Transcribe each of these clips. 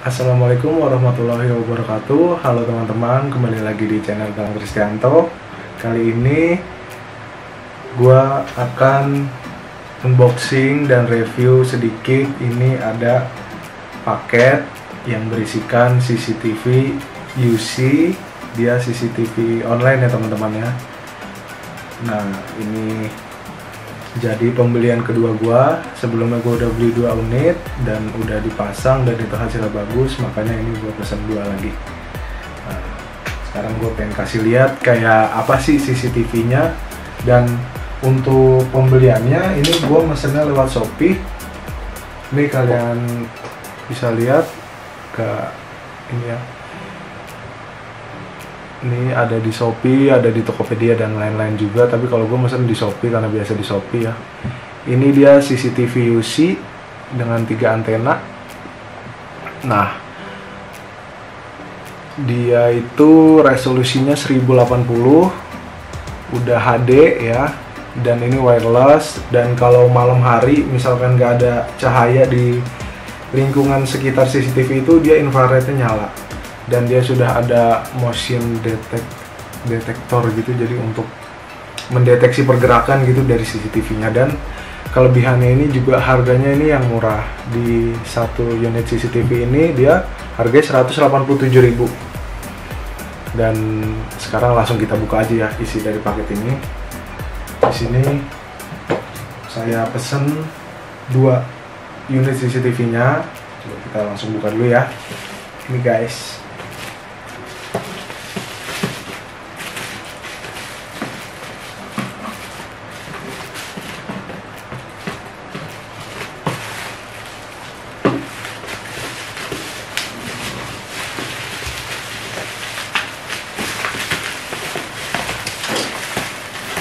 Assalamualaikum warahmatullahi wabarakatuh. Halo teman-teman, kembali lagi di channel Bang Kristianto. Kali ini gua akan unboxing dan review sedikit. Ini ada paket yang berisikan CCTV UC. Dia CCTV online ya teman-teman ya. Nah, ini jadi pembelian kedua gua. Sebelumnya gua udah beli 2 unit dan udah dipasang dan itu hasilnya bagus, makanya ini gua pesan 2 lagi. Nah, sekarang gua pengen kasih lihat kayak apa sih CCTV-nya. Dan untuk pembeliannya ini gua mesennya lewat Shopee. Ini kalian bisa lihat ke ini ya. Ini ada di Shopee, ada di Tokopedia dan lain-lain juga. Tapi kalau gue mesen di Shopee karena biasa di Shopee ya. Ini dia CCTV UC dengan 3 antena. Nah, dia itu resolusinya 1080, udah HD ya. Dan ini wireless. Dan kalau malam hari misalkan nggak ada cahaya di lingkungan sekitar CCTV itu, dia infrarednya nyala. Dan dia sudah ada motion detektor gitu, jadi untuk mendeteksi pergerakan gitu dari CCTV-nya. Dan kelebihannya ini juga harganya ini yang murah. Di satu unit CCTV ini dia harganya 187.000. Dan sekarang langsung kita buka aja ya isi dari paket ini. Di sini saya pesen 2 unit CCTV-nya. Coba kita langsung buka dulu ya. Ini guys.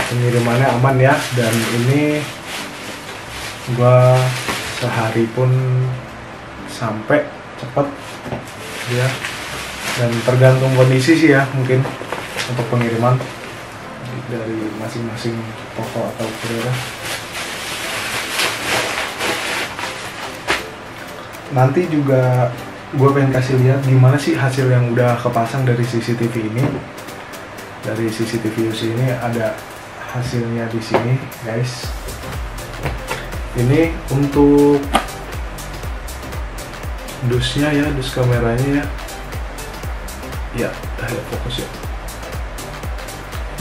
Pengirimannya aman ya, dan ini gua sehari pun sampai cepet ya, dan tergantung kondisi sih ya, mungkin untuk pengiriman dari masing-masing toko atau kurir. Nanti juga gue pengen kasih lihat gimana sih hasil yang udah kepasang dari CCTV ini. Dari CCTV UC ini ada hasilnya di sini guys. Ini untuk dusnya ya, dus kameranya ya. Ya, ayo fokus ya.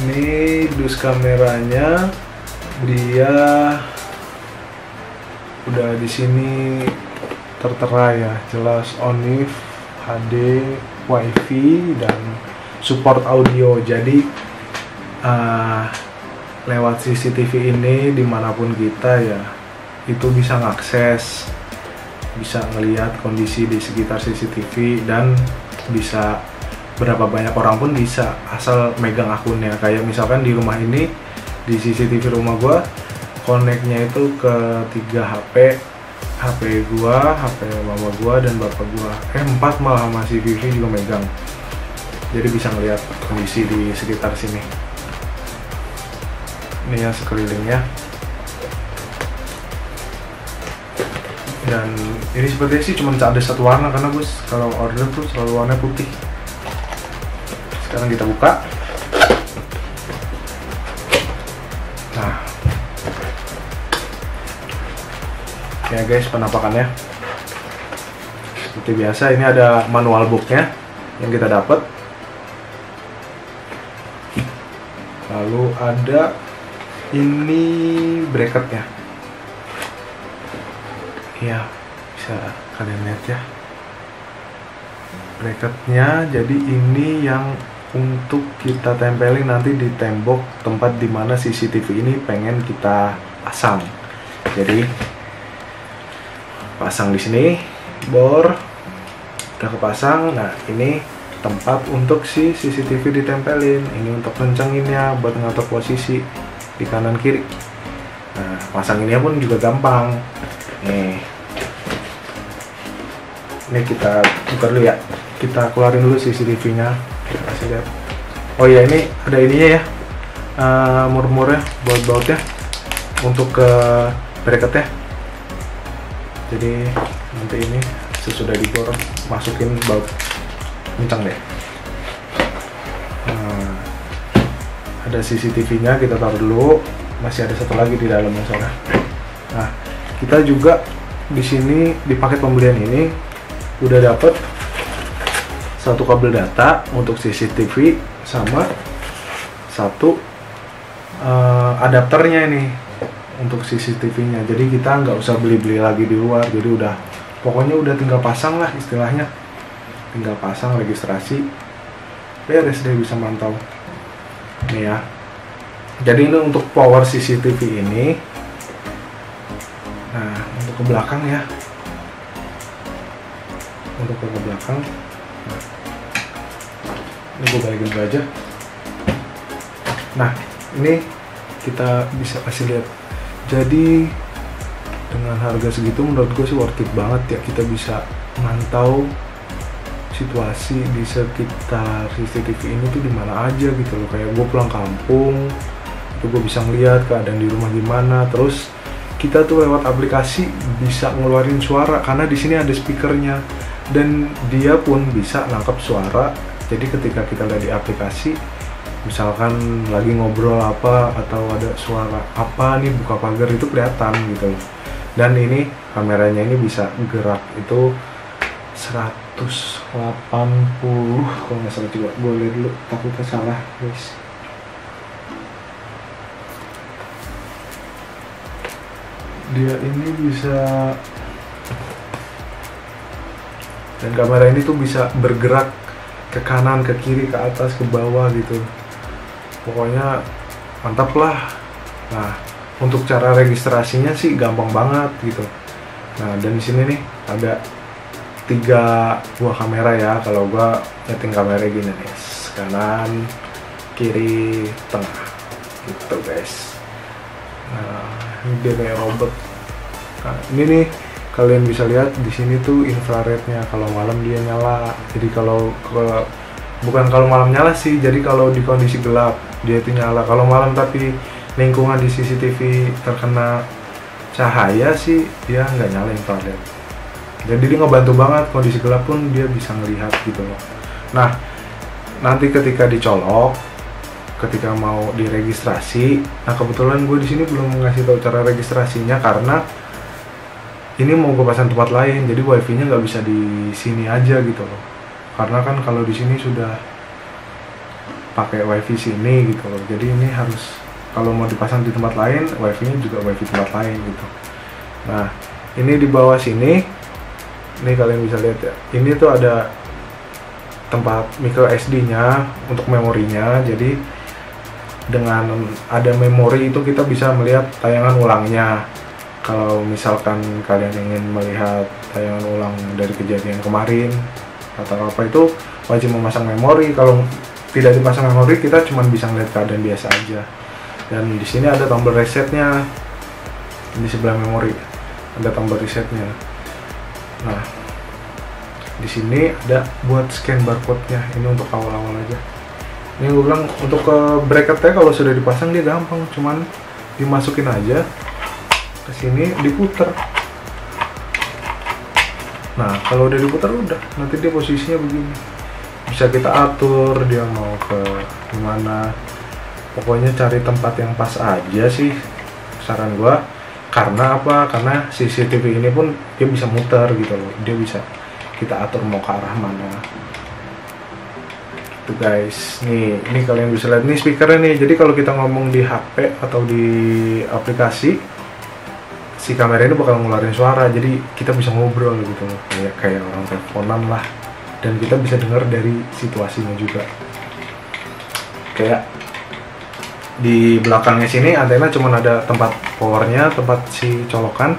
Ini dus kameranya, dia udah di sini tertera ya, jelas ONIF, HD, WiFi dan support audio. Jadi lewat CCTV ini dimanapun kita ya, itu bisa ngakses, bisa ngelihat kondisi di sekitar CCTV, dan bisa berapa banyak orang pun bisa, asal megang akunnya. Kayak misalkan di rumah ini, di CCTV rumah gua, connect-nya itu ke 3 HP, HP gua, HP mama gua, dan bapak gua. 4 malah, masih Vivi juga megang. Jadi bisa ngelihat kondisi di sekitar sini. Ini yang sekelilingnya. Dan ini sepertinya sih cuma ada satu warna, karena gue kalau order tuh selalu warna putih. Sekarang kita buka. Nah, ya guys, penampakannya seperti biasa. Ini ada manual booknya yang kita dapat. Lalu ada ini bracketnya. Ya, bisa kalian lihat ya bracketnya. Jadi ini yang untuk kita tempelin nanti di tembok tempat dimana CCTV ini pengen kita pasang. Jadi pasang di sini, bor udah kepasang. Nah, ini tempat untuk si CCTV ditempelin. Ini untuk kencenginnya, buat ngatur posisi di kanan kiri. Nah, pasanginnya pun juga gampang. Ini kita buka dulu ya. Kita keluarin dulu CCTV-nya. Kita kasih lihat. Oh ya, ini ada ininya ya, mur-murnya, baut-bautnya untuk ke bracketnya. Jadi nanti ini sesudah dibor masukin baut kencang deh. Nah, ada CCTV-nya, kita taruh dulu. Masih ada satu lagi di dalamnya sana. Nah, kita juga di sini di paket pembelian ini udah dapet satu kabel data untuk CCTV sama satu adapternya ini untuk CCTV-nya. Jadi kita nggak usah beli-beli lagi di luar. Jadi pokoknya udah tinggal pasang lah istilahnya. Tinggal pasang, registrasi, beres deh, bisa mantau. Nih ya. Jadi ini untuk power CCTV ini. Nah, untuk ke belakang ya. Untuk ke belakang. Nah, ini gue balikin dulu aja. Nah, ini kita bisa kasih lihat. Jadi dengan harga segitu menurut gue sih worth it banget ya. Kita bisa mantau situasi di sekitar CCTV ini tuh di mana aja gitu loh. Kayak gue pulang kampung, itu gue bisa ngeliat keadaan di rumah gimana. Terus kita tuh lewat aplikasi bisa ngeluarin suara karena di sini ada speakernya dan dia pun bisa nangkep suara. Jadi ketika kita lihat di aplikasi, misalkan lagi ngobrol apa atau ada suara apa nih buka pagar, itu kelihatan gitu loh. Dan ini kameranya ini bisa gerak, itu 180 kalau nggak salah, coba gue lihat dulu takutnya salah guys. Dia ini bisa, dan kamera ini tuh bisa bergerak ke kanan, ke kiri, ke atas, ke bawah gitu. Pokoknya mantap lah. Nah, untuk cara registrasinya sih gampang banget gitu. Nah, dan di sini nih ada 3 buah kamera ya. Kalau gua nyeting kamera gini nih, kanan, kiri, tengah gitu guys. Nah, ini dia kayak robot. Nah, ini nih kalian bisa lihat di sini tuh infrarednya. Kalau malam dia nyala. Jadi bukan kalau malam nyala sih. Jadi kalau di kondisi gelap dia itu nyala. Kalau malam tapi lingkungan di CCTV terkena cahaya sih dia nggak nyala infrared. Jadi dia ngebantu banget, kondisi gelap pun dia bisa ngelihat gitu loh. Nah, nanti ketika dicolok, ketika mau diregistrasi, nah kebetulan gue di sini belum ngasih tahu cara registrasinya karena ini mau gue pasang tempat lain, jadi wifi-nya nggak bisa di sini aja gitu loh. Karena kan kalau di sini sudah pakai wifi sini gitu loh. Jadi ini harus kalau mau dipasang di tempat lain, wifi-nya juga wifi tempat lain gitu. Nah, ini di bawah sini. Ini kalian bisa lihat ya, ini tuh ada tempat micro SD-nya untuk memorinya. Jadi dengan ada memori itu kita bisa melihat tayangan ulangnya. Kalau misalkan kalian ingin melihat tayangan ulang dari kejadian kemarin atau apa, itu wajib memasang memori. Kalau tidak dipasang memori, kita cuma bisa melihat keadaan biasa aja. Dan di sini ada tombol resetnya. Di sebelah memori ada tombol resetnya. Nah, di sini ada buat scan barcode-nya. Ini untuk awal-awal aja. Ini gue bilang untuk ke bracketnya kalau sudah dipasang dia gampang, cuman dimasukin aja ke sini, diputer. Nah, kalau udah diputer udah, nanti dia posisinya begini. Bisa kita atur dia mau ke gimana. Pokoknya cari tempat yang pas aja sih saran gua. Karena apa? Karena CCTV ini pun dia bisa muter gitu loh. Dia bisa kita atur mau ke arah mana. Tuh guys, nih ini kalian bisa lihat nih speakernya nih. Jadi kalau kita ngomong di HP atau di aplikasi, si kamera ini bakal ngeluarin suara. Jadi kita bisa ngobrol gitu loh, kayak orang teleponan lah. Dan kita bisa dengar dari situasinya juga. Kayak di belakangnya sini antena cuma ada tempat powernya, tempat si colokan.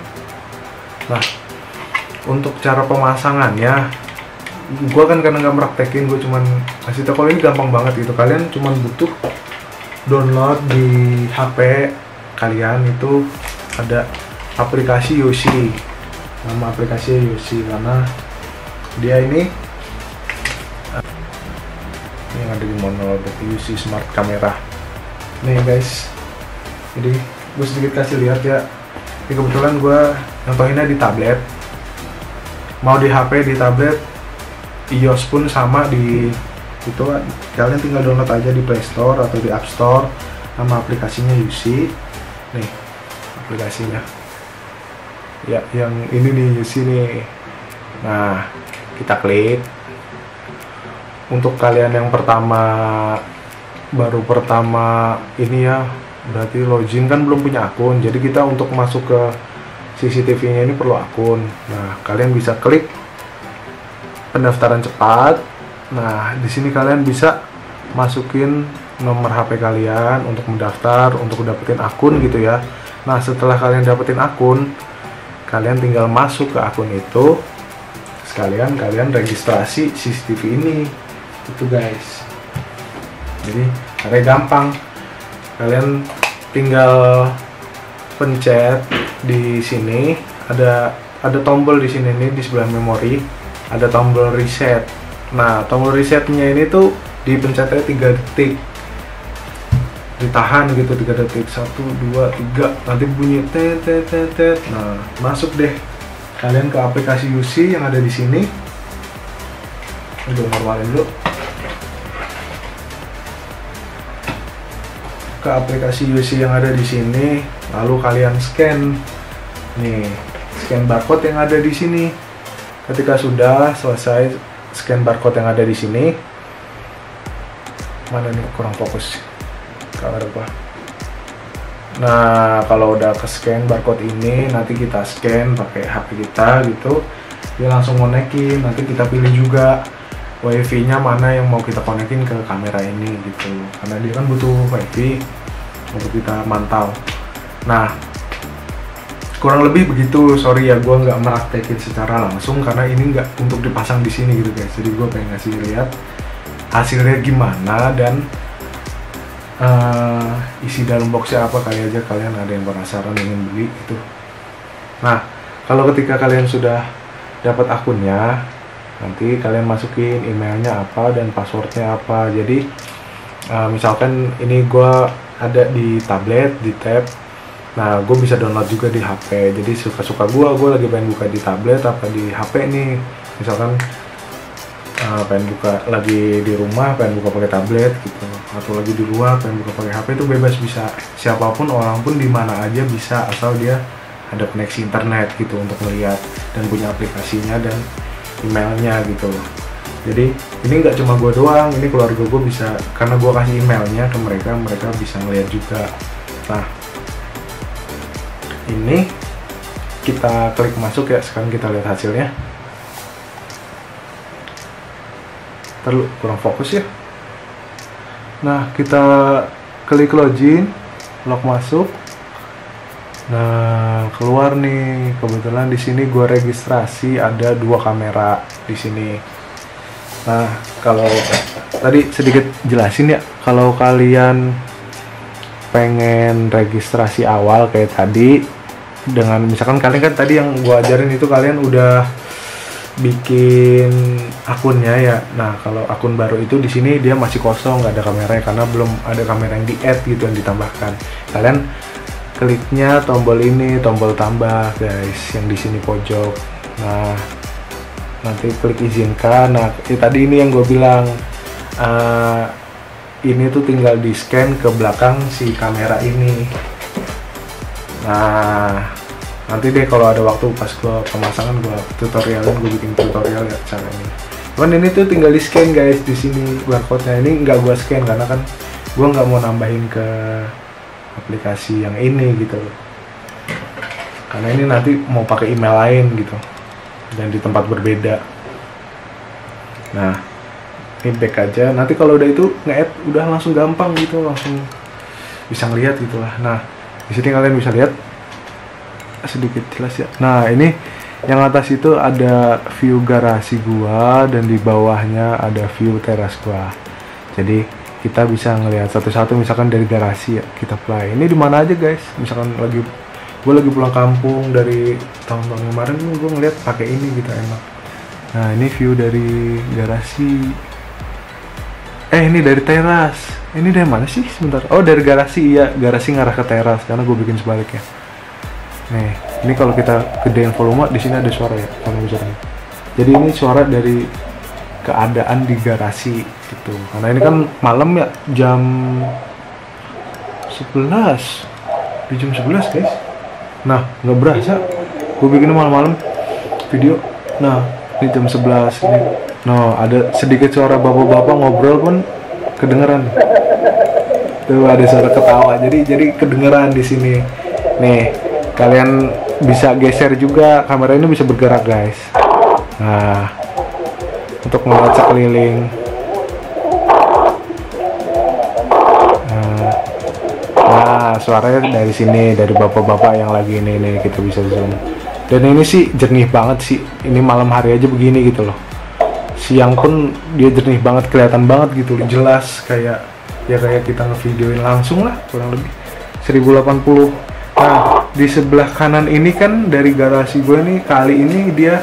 Nah, untuk cara pemasangannya, gue kan karena nggak meraktekin, gue cuman kasih tau. Kalau ini gampang banget gitu, kalian cuman butuh download di HP kalian. Itu ada aplikasi Yoshi, nama aplikasi Yoshi, karena dia ini yang ada di manual Yoshi Smart Camera. Nih guys, jadi gue sedikit kasih lihat ya. Ini kebetulan gue nyontohinnya di tablet. mau di HP, di tablet, iOS pun sama. Di itu kalian tinggal download aja di Play Store atau di App Store, nama aplikasinya UC. Nih aplikasinya ya, yang ini nih UC nih. Nah kita klik. Untuk kalian yang baru pertama ini ya, berarti login kan belum punya akun, jadi kita untuk masuk ke CCTV-nya ini perlu akun. Nah kalian bisa klik pendaftaran cepat. Nah, di sini kalian bisa masukin nomor HP kalian untuk mendaftar, untuk dapetin akun gitu ya. Nah, setelah kalian dapetin akun, kalian tinggal masuk ke akun itu, sekalian kalian registrasi CCTV ini. Itu guys. Jadi, caranya gampang. Kalian tinggal pencet di sini, ada tombol di sini nih di sebelah memori, ada tombol reset. Nah, tombol resetnya ini tuh dipencetnya 3 detik, ditahan gitu 3 detik, 1, 2, 3, nanti bunyi tet. Nah, masuk deh kalian ke aplikasi UC yang ada di sini. Udah normalin dulu. Ke aplikasi UC yang ada di sini, lalu kalian scan nih, scan barcode yang ada di sini. Ketika sudah selesai scan barcode yang ada di sini, mana nih kurang fokus kamera gua. Nah kalau udah ke scan barcode ini, nanti kita scan pakai HP kita gitu, dia langsung konekin. Nanti kita pilih juga WiFi nya mana yang mau kita konekin ke kamera ini gitu, karena dia kan butuh WiFi untuk kita mantau. Nah kurang lebih begitu. Sorry ya, gue nggak meraktekin secara langsung karena ini nggak untuk dipasang di sini gitu guys. Jadi gue pengen ngasih lihat hasilnya gimana dan isi dalam boxnya apa, kali aja kalian ada yang penasaran ingin beli itu. Nah kalau ketika kalian sudah dapat akunnya, nanti kalian masukin emailnya apa dan passwordnya apa. Jadi misalkan ini gue ada di tablet, di tab. Nah, gue bisa download juga di HP. Jadi suka-suka gue lagi pengen buka di tablet apa di HP nih. Misalkan pengen buka lagi di rumah, pengen buka pakai tablet gitu, atau lagi di luar pengen buka pakai HP, itu bebas, bisa siapapun, orang pun di mana aja bisa, asal dia ada koneksi internet gitu untuk melihat dan punya aplikasinya dan emailnya gitu. Jadi ini nggak cuma gue doang, ini keluarga gue bisa, karena gue kasih emailnya ke mereka, mereka bisa ngeliat juga. Nah ini kita klik masuk ya, sekarang kita lihat hasilnya. Terlalu kurang fokus ya. Nah kita klik login, lock masuk. Nah keluar nih, kebetulan di sini gue registrasi ada 2 kamera di sini. Nah kalau tadi sedikit jelasin ya, kalau kalian pengen registrasi awal kayak tadi, dengan misalkan kalian kan tadi yang gua ajarin itu kalian udah bikin akunnya ya. Nah kalau akun baru itu di sini dia masih kosong, nggak ada kameranya karena belum ada kamera yang di add gitu, yang ditambahkan. Kalian kliknya tombol ini, tombol tambah guys, yang di sini pojok. Nah nanti klik izinkan. Nah tadi ini yang gue bilang, ini tuh tinggal di scan ke belakang si kamera ini. Nah nanti deh kalau ada waktu pas gue pemasangan, gue tutorialin, gue bikin tutorial ya cara ini. Cuman ini tuh tinggal di scan guys, di sini barcode-nya ini nggak gue scan karena kan gue nggak mau nambahin ke aplikasi yang ini gitu loh. Karena ini nanti mau pakai email lain gitu dan di tempat berbeda. Nah ini back aja. Nanti kalau udah itu nge-add udah langsung gampang gitu, langsung bisa ngeliat gitulah. Nah di sini kalian bisa lihat sedikit jelas ya. Nah ini yang atas itu ada view garasi gua dan di bawahnya ada view teras gua. Jadi kita bisa ngelihat satu-satu, misalkan dari garasi ya kita play. Ini di mana aja guys? Misalkan gue lagi pulang kampung dari tahun-tahun kemarin, gue ngeliat pakai ini gitu, enak. Nah ini view dari garasi. Ini dari teras. Ini dari mana sih? Sebentar. Oh dari garasi ya, garasi ngarah ke teras karena gue bikin sebaliknya. Nih, ini kalau kita gedein volume di sini ada suara ya, kalau misalnya. Jadi ini suara dari keadaan di garasi gitu. Karena ini kan malam ya, jam 11, di jam 11 guys. Nah nggak berasa gue bikin malam-malam video. Nah ini jam 11 ini. Nah ada sedikit suara bapak-bapak ngobrol pun kedengeran. Tuh ada suara ketawa. Jadi kedengeran di sini. Nih kalian bisa geser juga, kamera ini bisa bergerak guys. Nah untuk melihat sekeliling. Nah suaranya dari sini, dari bapak-bapak yang lagi ini kita bisa zoom. Dan ini sih jernih banget sih. Ini malam hari aja begini gitu loh. Siang pun dia jernih banget, kelihatan banget gitu, jelas kayak kita ngevideoin langsung lah, kurang lebih 1080. Nah di sebelah kanan ini kan dari garasi gue nih, kali ini dia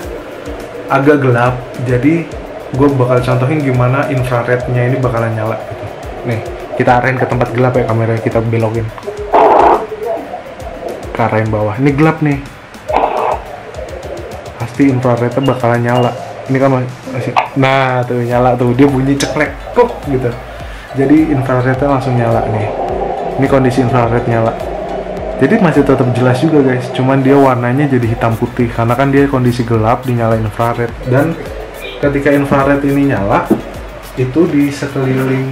agak gelap, jadi gue bakal contohin gimana infrarednya ini bakalan nyala gitu. Nih kita arahin ke tempat gelap ya, kamera kita belokin ke arah yang bawah. Ini gelap nih, pasti infrarednya bakalan nyala. Ini kan masih, nah tuh nyala tuh, dia bunyi ceklek kok gitu, jadi infrarednya langsung nyala nih. Ini kondisi infrared nyala, jadi masih tetap jelas juga guys, cuman dia warnanya jadi hitam putih karena kan dia kondisi gelap dinyalain infrared. Dan ketika infrared ini nyala, itu di sekeliling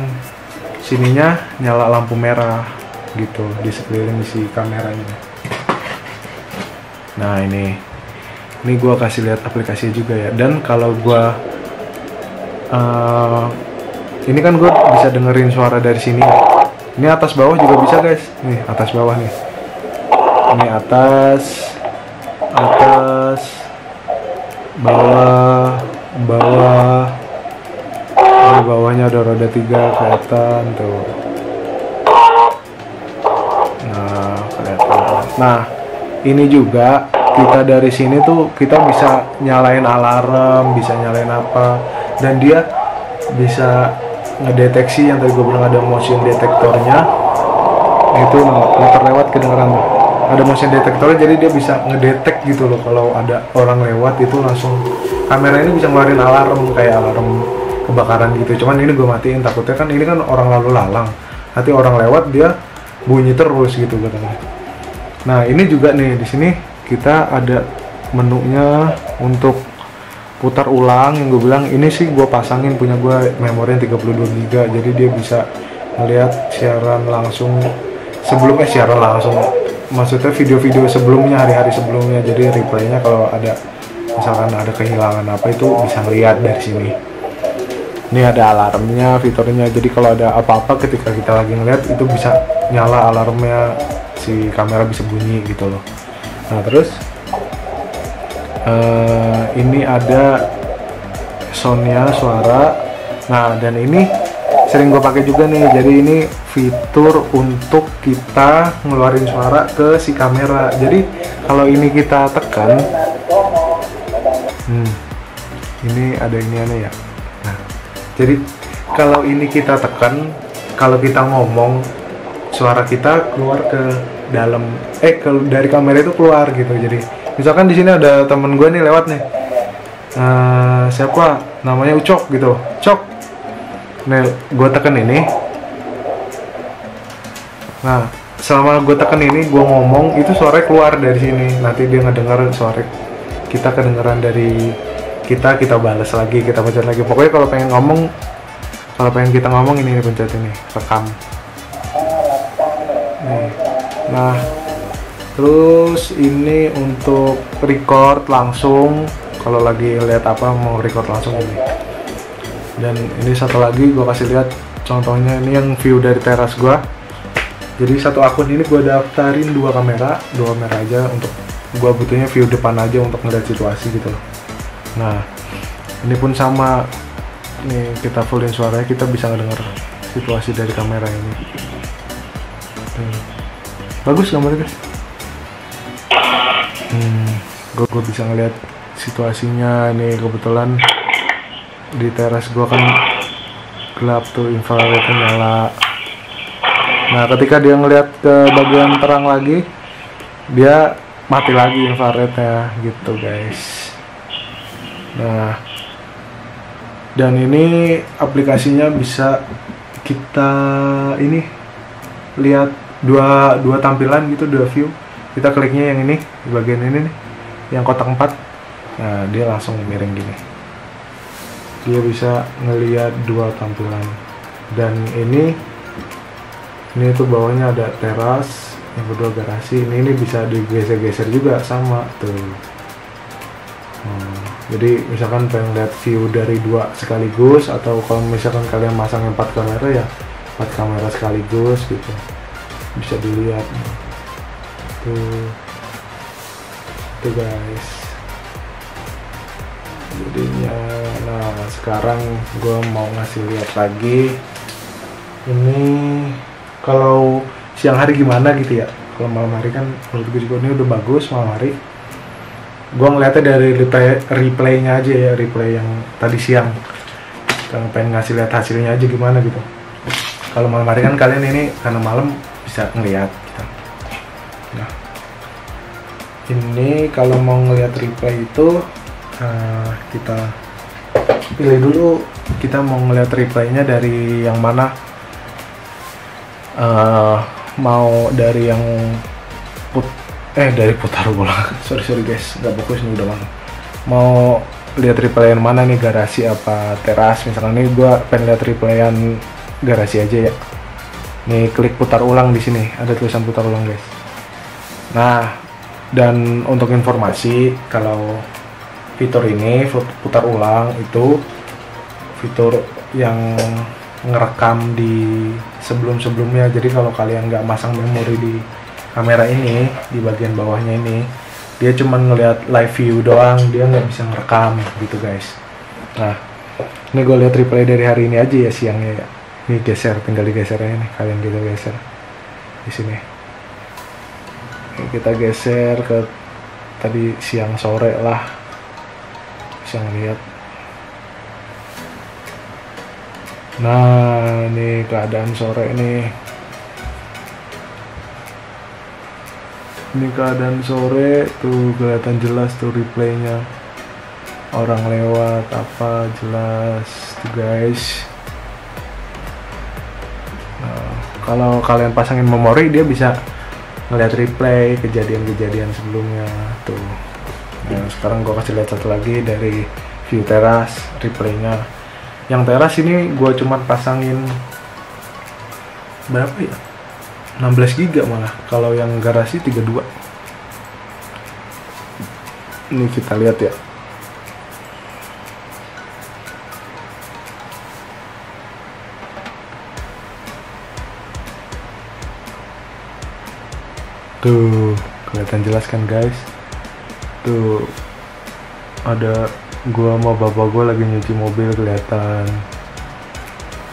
sininya nyala lampu merah gitu, di sekeliling si kameranya. Nah ini gue kasih lihat aplikasinya juga ya. Dan kalau gue ini kan gue bisa dengerin suara dari sini. Ini atas bawah juga bisa guys. Nih atas bawah nih. Ini atas, bawah. Ini bawahnya ada roda 3 kelihatan tuh. Nah kelihatan. Nah ini juga kita dari sini tuh kita bisa nyalain alarm, bisa nyalain apa, dan dia bisa ngedeteksi yang tadi gue bilang ada motion detektornya. Itu motor lewat kedengeran tuh. Ada motion detektornya, jadi dia bisa ngedetek gitu loh kalau ada orang lewat, itu langsung kamera ini bisa ngeluarin alarm kayak alarm kebakaran gitu. Cuman ini gue matiin, takutnya kan ini kan orang lalu lalang, nanti orang lewat dia bunyi terus gitu katanya. Nah ini juga nih di sini kita ada menunya untuk putar ulang. Yang gue bilang ini sih gue pasangin, punya gue memori 32 GB, jadi dia bisa melihat siaran langsung sebelumnya, siaran langsung maksudnya video-video sebelumnya, hari-hari sebelumnya. Jadi replaynya kalau ada misalkan ada kehilangan apa itu bisa ngeliat dari sini. Ini ada alarmnya, fiturnya, jadi kalau ada apa-apa ketika kita lagi ngeliat itu bisa nyala alarmnya, si kamera bisa bunyi gitu loh. Nah terus ini ada soundnya, suara. Nah dan ini sering gue pakai juga nih, jadi ini fitur untuk kita ngeluarin suara ke si kamera. Jadi kalau ini kita tekan, ini ada ini aneh ya. Nah jadi kalau ini kita tekan, kalau kita ngomong, suara kita keluar ke dalam, dari kamera itu keluar gitu. Jadi misalkan di sini ada temen gue nih lewat nih, siapa namanya Ucok gitu, Cok. Nah gue tekan ini. Nah selama gue tekan ini, gue ngomong, itu suara keluar dari sini. Nanti dia ngedenger suara kita, kedengeran dari kita balas lagi, kita pencet lagi. Pokoknya kalau pengen ngomong, kalau pengen kita ngomong, ini pencet ini, rekam nih. Nah terus ini untuk record langsung, kalau lagi lihat apa mau record langsung ini. Dan ini satu lagi gue kasih lihat contohnya, ini yang view dari teras gue. Jadi satu akun ini gue daftarin dua kamera aja, untuk gue butuhnya view depan aja untuk ngeliat situasi gitu loh. Nah ini pun sama nih, kita fullin suaranya, kita bisa ngedenger situasi dari kamera ini. Bagus gambarnya guys. Gue bisa ngeliat situasinya nih. Kebetulan di teras gue kan gelap tuh, infrarednya nyala. Nah ketika dia ngeliat ke bagian terang lagi, dia mati lagi infrarednya gitu guys. Nah, dan ini aplikasinya bisa kita ini lihat dua tampilan gitu, dua view. Kita kliknya yang ini di bagian ini nih, yang kotak 4. Nah, dia langsung miring gini. Dia bisa ngelihat dua tampilan. Dan ini tuh bawahnya ada teras, yang kedua garasi. Ini bisa digeser-geser juga sama tuh. Jadi misalkan pengen lihat view dari 2 sekaligus, atau kalau misalkan kalian masang 4 kamera ya 4 kamera sekaligus gitu, bisa dilihat tuh guys jadinya. Nah, sekarang gue mau ngasih lihat lagi ini kalau siang hari gimana gitu ya. Kalau malam hari kan menurut gue juga ini udah bagus. Malam hari gue ngeliatnya dari replaynya aja ya, replay yang tadi siang. Kalau pengen ngasih lihat hasilnya aja gimana gitu. Kalau malam hari kan kalian ini karena malam bisa ngeliat gitu. Nah, ini kalau mau ngeliat replay itu kita pilih dulu, kita mau ngeliat replaynya dari yang mana. Mau dari yang dari putar ulang. sorry guys, nggak fokus nih, udah malam. Mau lihat replayan mana nih, garasi apa teras? Misalkan ini gue pengen lihat replayan garasi aja ya. Nih klik putar ulang di sini, ada tulisan putar ulang guys. Nah, dan untuk informasi, kalau fitur ini putar ulang itu fitur yang ngerekam di sebelum-sebelumnya. Jadi kalau kalian nggak masang memori di kamera ini, di bagian bawahnya ini, dia cuma ngelihat live view doang, dia nggak bisa ngerekam gitu guys. Nah, ini gue lihat replay dari hari ini aja ya, siangnya ya. Ini geser, tinggal digeser aja nih, kalian kita geser di sini. Ini kita geser ke tadi siang sore lah, bisa ngeliat. Nah, ini keadaan sore nih. Ini keadaan sore tuh, kelihatan jelas tuh replaynya. Orang lewat apa jelas tuh guys. Nah, kalau kalian pasangin memori, dia bisa ngeliat replay kejadian-kejadian sebelumnya tuh. Nah, sekarang gue kasih lihat satu lagi dari view teras replaynya. Yang teras ini gue cuma pasangin berapa ya, 16 GB malah. Kalau yang garasi 32. Ini kita lihat ya. Tuh, kelihatan jelas kan guys. Tuh, ada gua sama bapak gua lagi nyuci mobil kelihatan.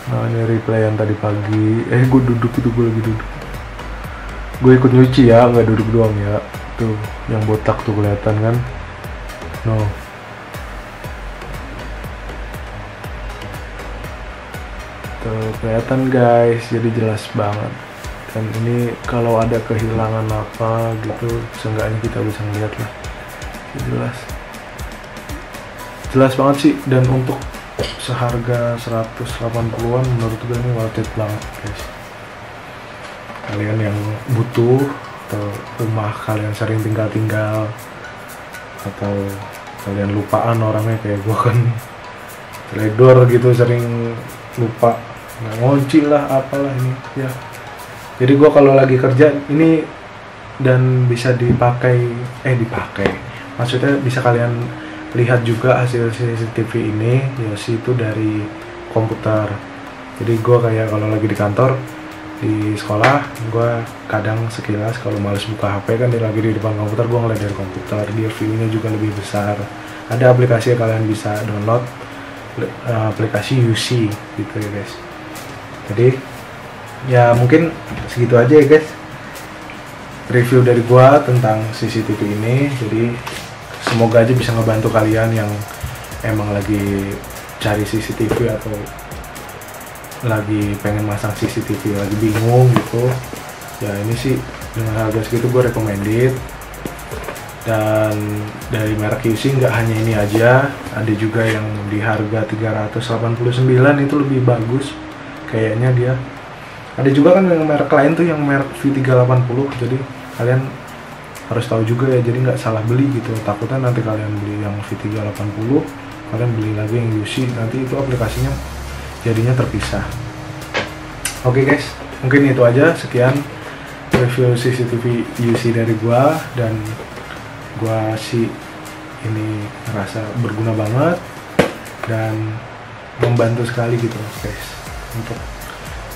Nah, ini replay yang tadi pagi. Gue duduk itu, gue lagi duduk. Gue ikut nyuci ya, nggak duduk doang ya. Tuh, yang botak tuh kelihatan kan. No. Tuh, kelihatan guys, jadi jelas banget. Dan ini kalau ada kehilangan apa gitu, seenggaknya kita bisa ngeliat lah. Jelas. Jelas banget sih, dan untuk seharga 180-an menurut gue ini worth it banget guys. Kalian yang butuh, atau rumah kalian sering tinggal-tinggal, atau kalian lupaan orangnya kayak gue kan teledor gitu, sering lupa nggak ngunci lah apalah ini ya. Jadi gue kalau lagi kerja ini dan bisa dipakai maksudnya bisa kalian lihat juga hasil CCTV ini ya sih, itu dari komputer. Jadi gue kayak kalau lagi di kantor, di sekolah, gue kadang sekilas kalau males buka HP kan dia lagi di depan komputer, gue ngeliat dari komputer, dia view-nya juga lebih besar. Ada aplikasi yang kalian bisa download, aplikasi UC gitu ya guys. Jadi ya mungkin segitu aja ya guys review dari gue tentang CCTV ini. Jadi semoga aja bisa ngebantu kalian yang emang lagi cari CCTV atau lagi pengen masang CCTV, lagi bingung gitu. Ya ini sih dengan harga segitu gue recommended. Dan dari merek UC nggak hanya ini aja, ada juga yang di harga 389 itu lebih bagus kayaknya dia. Ada juga kan yang merek lain tuh yang merek V380, jadi kalian harus tahu juga ya, jadi nggak salah beli gitu. Takutnya nanti kalian beli yang V380, kalian beli lagi yang UC, nanti itu aplikasinya jadinya terpisah. Oke guys, mungkin itu aja, sekian review CCTV UC dari gua, dan gua sih ini ngerasa berguna banget dan membantu sekali gitu guys untuk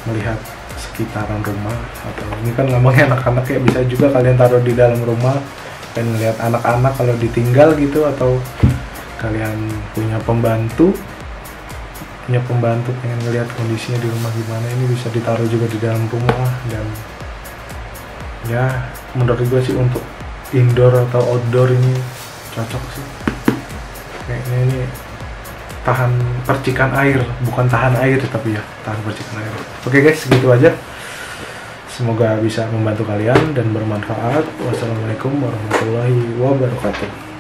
melihat sekitaran rumah. Atau ini kan ngomongnya anak-anak ya, bisa juga kalian taruh di dalam rumah dan melihat anak-anak kalau ditinggal gitu, atau kalian punya pembantu pengen ngelihat kondisinya di rumah gimana, ini bisa ditaruh juga di dalam rumah. Dan ya menurut gue sih untuk indoor atau outdoor ini cocok sih, kayaknya ini tahan percikan air, bukan tahan air tapi ya tahan percikan air. Oke guys, segitu aja, semoga bisa membantu kalian dan bermanfaat. Wassalamualaikum warahmatullahi wabarakatuh.